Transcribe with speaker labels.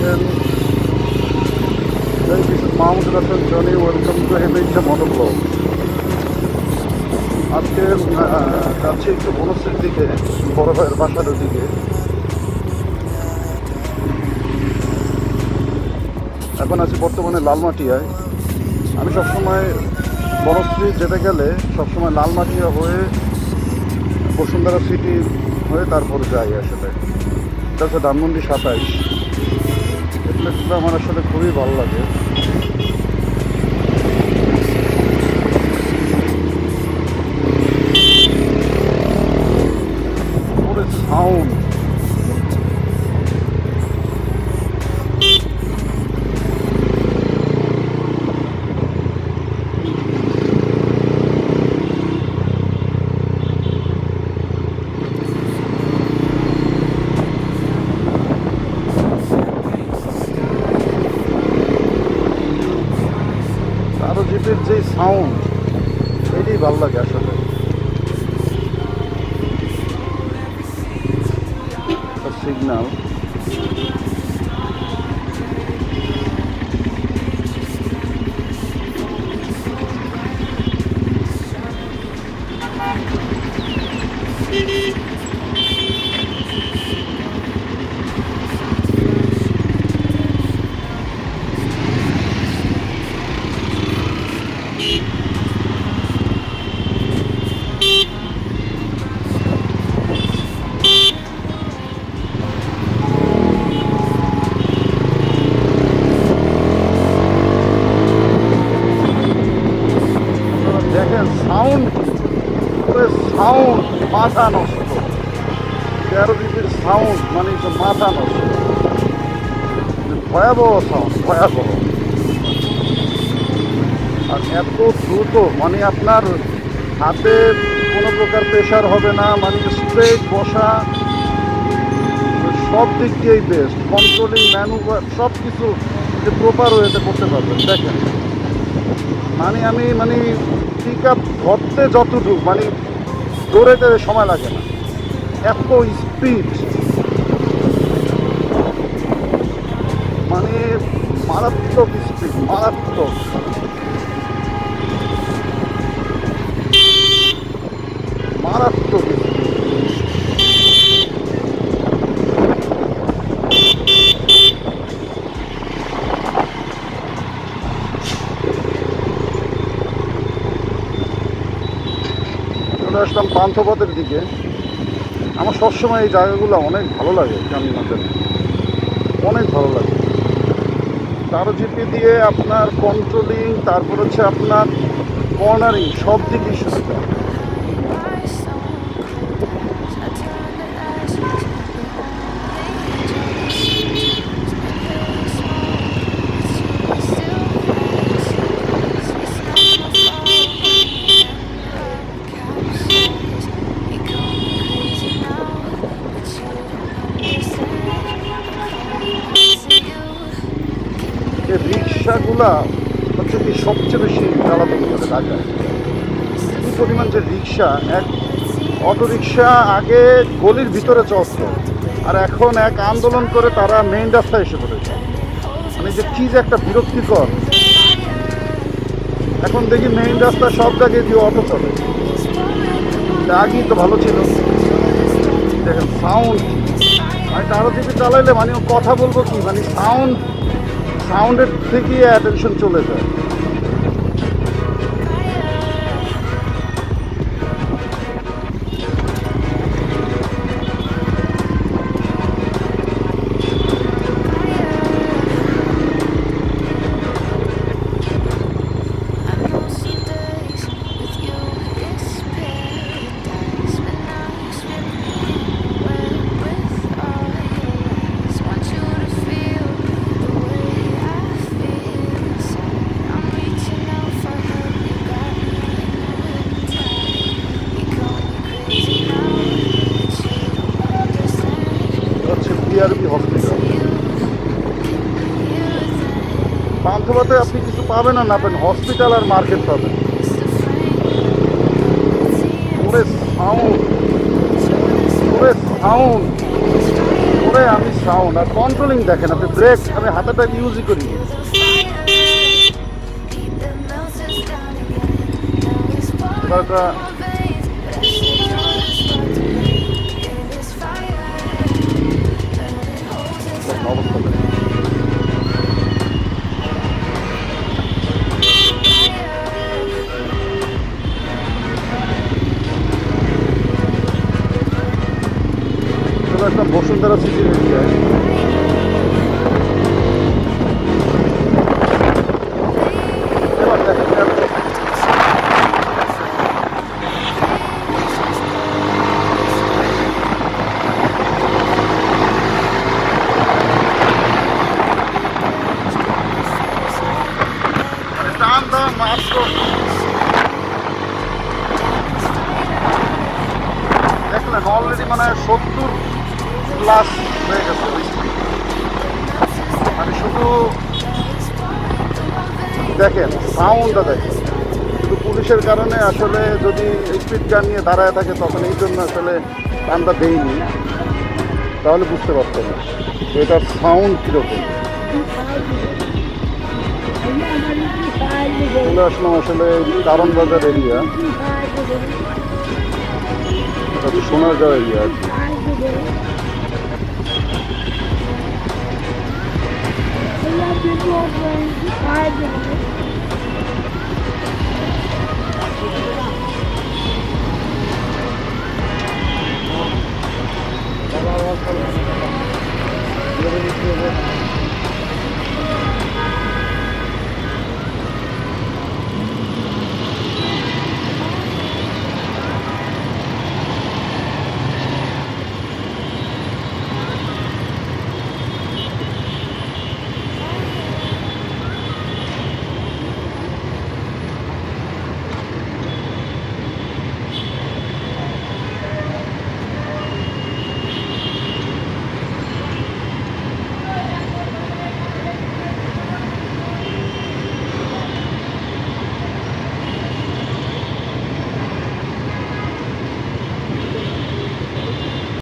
Speaker 1: দেখছেন This is Mohammed Rasul Johnny. Welcome to Hemija Motovlog. আজকে যাচ্ছি একটু বনশ্রীর দিকে, বড় ভাইয়ের বাসার দিকে। এখন আছি বর্তমানে লালমাটিয়ায়। আমি সবসময় বনশ্রী যেতে গেলে সবসময় লালমাটিয়া হয়ে বসুন্ধরা সিটি হয়ে তারপরে যাই। আসলে এটা হচ্ছে ধানমন্ডি 27। এই প্লেসটা আমার আসলে খুবই ভালো লাগে। সাউন্ড আরো জিপের যে সাউন্ড এটাই ভালো লাগে আসলে। সিগন্যাল সাউন্ড মাথা নষ্ট। 13 জিবির সাউন্ড মানে মাথা নষ্ট, ভয়াবহ সাউন্ড, ভয়াবহ। আর এত দ্রুত মানে আপনার হাতে কোনো প্রকার প্রেশার হবে না, মানে স্ট্রেট বসা, সব দিক দিয়েই বেস্ট। কন্ট্রোলিং, ম্যানুভার সব কিছু যে প্রপার ওয়েতে করতে পারবেন। দেখেন আমি পিক আপ ধরতে যতটুকু মানে দৌড়াইতে সময় লাগে না, এত স্পিড, মানে মারাত্মক স্পিড, মারাত্মক। মারাত্মক আসলাম পান্থপথের দিকে। আমার সবসময় এই জায়গাগুলো অনেক ভালো লাগে, জানি না কেন অনেক ভালো লাগে। 13 জিপি দিয়ে আপনার কন্ট্রোলিং, তারপর হচ্ছে আপনার কর্নারিং, সব দিকেই সুবিধা। রিক্সাগুলা হচ্ছে কি সবচেয়ে বেশি জ্বালাতন করে ঢাকায়। কি পরিমাণ যে রিক্সা, এক অটো রিক্সা আগে গলির ভিতরে চলত, আর এখন এক আন্দোলন করে তারা মেইন রাস্তায় এসে পড়েছে। মানে যে কি যে একটা বিরক্তিকর। এখন দেখি মেইন রাস্তা সব জায়গায় দিয়ে অটো চলে, আগেই তো ভালো ছিল। দেখেন সাউন্ড, মানে 13 জিবি চালাইলে মানে কথা বলবো কি, মানে সাউন্ডের থেকে অ্যাটেনশন চলে যায়। হসপিটাল পান্থপথে আপনি কিছু পাবেন না পাবেন, হসপিটাল আর মার্কেট পাবেন। সাউন্ড, আমি সাউন্ড আর কন্ট্রোলিং দেখেন আপনি, ব্রেক আমি হাতাটা ইউজই করি। এবারটা অবস্থা দেখেন। একটা বসুন্ধরা সিটি হয়ে যায়। এবার দেখেন টান দেওয়া মাত্র দেখলেন অলরেডি মানে 70 প্লাস হয়ে গেছে। আমি শুধু দেখেন সাউন্ডটা দেখেন, শুধু পুলিশের কারণে আসলে যদি স্পিড গান নিয়ে দাঁড়ায় থাকে তখন এই জন্য আসলে টানটা দেয়নি, তাহলে বুঝতে পারতেন না এটার সাউন্ড কীরকম। চলে আসলাম আসলে কারণ বাজার এরিয়া, সোনারগাঁও এরিয়া আর কি।